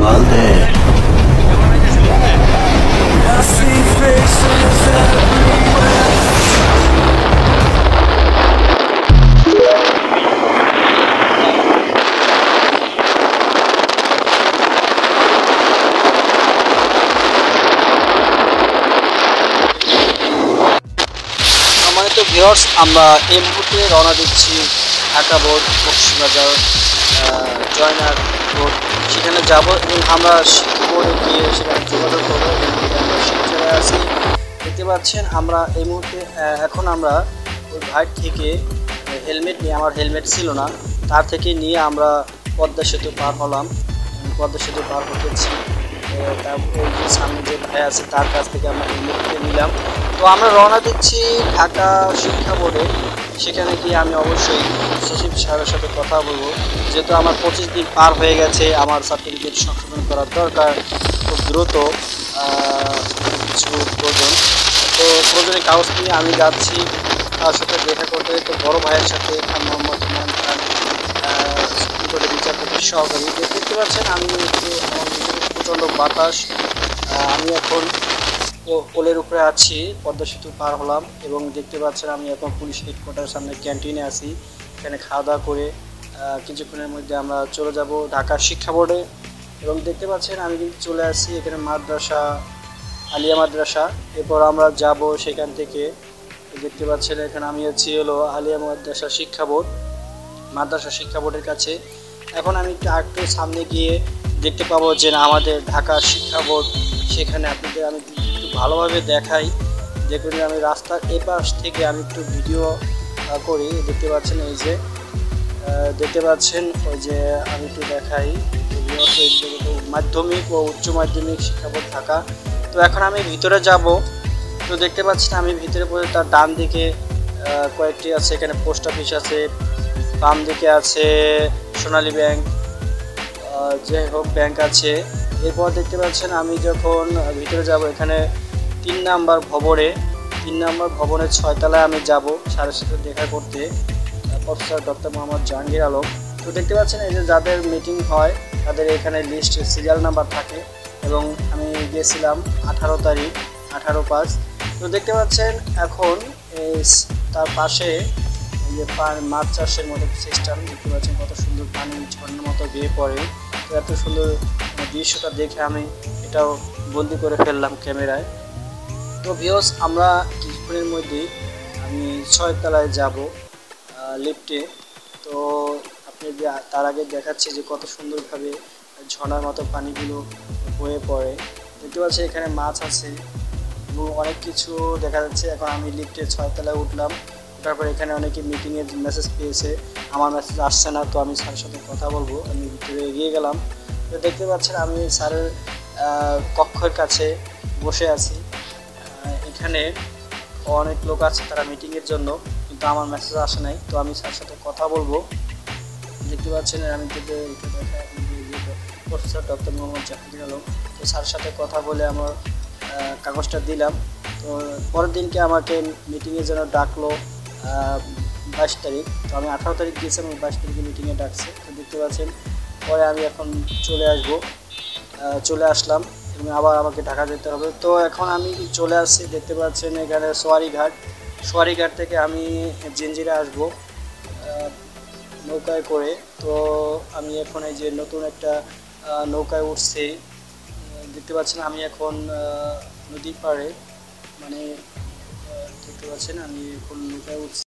Valde. I see faces everywhere. সম্মানিত viewers, আমরা এই মুহূর্তে রওনা দিচ্ছি ঢাকা বোর্ড, কক্সবাজার, জয়নার রোড, সেখানে যাব এবং আমরা শিক্ষা বোর্ডে গিয়ে সেখানে যোগাযোগ করবো। আমরা শিক্ষায় আছি, দেখতে পাচ্ছেন। আমরা এই মুহূর্তে এখন আমরা ওই ভাইট থেকে হেলমেট নিয়ে, আমার হেলমেট ছিল না, তার থেকে নিয়ে আমরা পদ্মা সেতু পার হলাম। পদ্মা সেতু পার হতেছি, ওই যে সামনে যে ভাই আছে তার কাছ থেকে আমরা হেলমেট নিলাম। তো আমরা রওনা দিচ্ছি ঢাকা শিক্ষা বোর্ডে। সেখানে গিয়ে আমি অবশ্যই সচিব সাহেবের সাথে কথা বলবো, যেহেতু আমার 25 দিন পার হয়ে গেছে, আমার সার্টিফিকেট সংশোধন করার দরকার খুব দ্রুত, কিছু প্রয়োজন। তো প্রয়োজনীয় কাগজ নিয়ে আমি যাচ্ছি তার সাথে দেখা করতে। তো বড় ভাইয়ের সাথে মোহাম্মদ ইমরান খান, বিচারপতি সহকারী, দেখতে পাচ্ছেন। আমি প্রচণ্ড বাতাস, আমি এখন পোলের উপরে আছি, পদ্মা সেতু পার হলাম এবং দেখতে পাচ্ছেন আমি এখন পুলিশ হেডকোয়ার্টারের সামনে ক্যান্টিনে আছি। এখানে খাওয়া দাওয়া করে কিছুক্ষণের মধ্যে আমরা চলে যাব ঢাকা শিক্ষা বোর্ডে। এবং দেখতে পাচ্ছেন আমি কিন্তু চলে আসছি এখানে মাদ্রাসা, আলিয়া মাদ্রাসা। এরপর আমরা যাব সেখান থেকে, দেখতে পাচ্ছেন এখানে আমি আছি হলো আলিয়া মাদ্রাসা শিক্ষা বোর্ড, মাদ্রাসা শিক্ষা বোর্ডের কাছে। এখন আমি একটু সামনে গিয়ে দেখতে পাবো যে আমাদের ঢাকা শিক্ষা বোর্ড, সেখানে আপনাদের আমি একটু ভালোভাবে দেখাই। দেখুন, আমি রাস্তার এপাশ থেকে আমি একটু ভিডিও করি। দেখতে পাচ্ছেন এই যে, দেখতে পাচ্ছেন ওই যে, আমি একটু দেখাই মাধ্যমিক ও উচ্চ মাধ্যমিক শিক্ষা বোর্ড ঢাকা। তো এখন আমি ভিতরে যাব। তো দেখতে পাচ্ছেন আমি ভিতরে পড়ে, তার ডান দিকে কয়েকটি আছে, এখানে পোস্ট অফিস আছে, বাম দিকে আছে সোনালী ব্যাংক, যাই হোক ব্যাংক আছে। এরপর দেখতে পাচ্ছেন আমি যখন ভিতরে যাব, এখানে 3 নম্বর ভবনের 6 তলায় আমি যাব স্যারের সাথে দেখা করতে, প্রফেসর ডক্টর মোহাম্মদ জাহাঙ্গীর আলম। তো দেখতে পাচ্ছেন এই যে যাদের মিটিং হয় তাদের এখানে লিস্ট সিরিয়াল নাম্বার থাকে এবং আমি গিয়েছিলাম 18 তারিখ 18/5। তো দেখতে পাচ্ছেন এখন তার পাশে যে মাছ চাষের মতো সিস্টেম, দেখতে পাচ্ছেন কত সুন্দর পানি ঝর্ণার মতো বেয়ে পড়ে। তো এত সুন্দর দৃশ্যটা দেখে আমি এটাও বন্দি করে ফেললাম ক্যামেরায়। তো ভিউয়ার্স, আমরা কিছুক্ষণের মধ্যেই আমি 6 তলায় যাব লিফটে। তো আপনি তার আগে দেখাচ্ছি যে কত সুন্দরভাবে ঝর্ণার মতো পানিগুলো বয়ে পড়ে। দেখতে পাচ্ছি এখানে মাছ আছে এবং অনেক কিছু দেখা যাচ্ছে। এখন আমি লিফটে 6 তলায় উঠলাম, তারপর এখানে অনেকে মিটিংয়ের মেসেজ পেয়েছে, আমার মেসেজ আসছে না। তো আমি স্যারের সাথে কথা বলবো, আমি ভিতরে এগিয়ে গেলাম। তো দেখতে পাচ্ছেন আমি স্যারের কক্ষের কাছে বসে আছি। এখানে অনেক লোক আছে তারা মিটিংয়ের জন্য, কিন্তু আমার মেসেজ আসে নাই। তো আমি স্যারের সাথে কথা বলবো। দেখতে পাচ্ছেন আমি প্রফেসর ডক্টর মোহাম্মদ জাহাঙ্গীর আলম। তো স্যারের সাথে কথা বলে আমার কাগজটা দিলাম। তো পরের দিনকে আমাকে মিটিংয়ের জন্য ডাকলো 22 তারিখ। তো আমি 18 তারিখ গিয়েছিলাম, 22 তারিখে মিটিংয়ে ডাকছে। তো দেখতে পাচ্ছেন পরে আমি এখন চলে আসলাম এবং আবার আমাকে ঢাকা যেতে হবে। তো এখন আমি চলে আসছি, দেখতে পাচ্ছেন এখানে সোয়ারিঘাট থেকে আমি জেনজিরা আসবো নৌকায় করে। তো আমি এখন এই যে নতুন একটা নৌকায় উঠছি, দেখতে পাচ্ছেন আমি এখন নদীর পাড়ে, মানে দেখতে পাচ্ছেন আমি এখন নৌকায় উঠছি।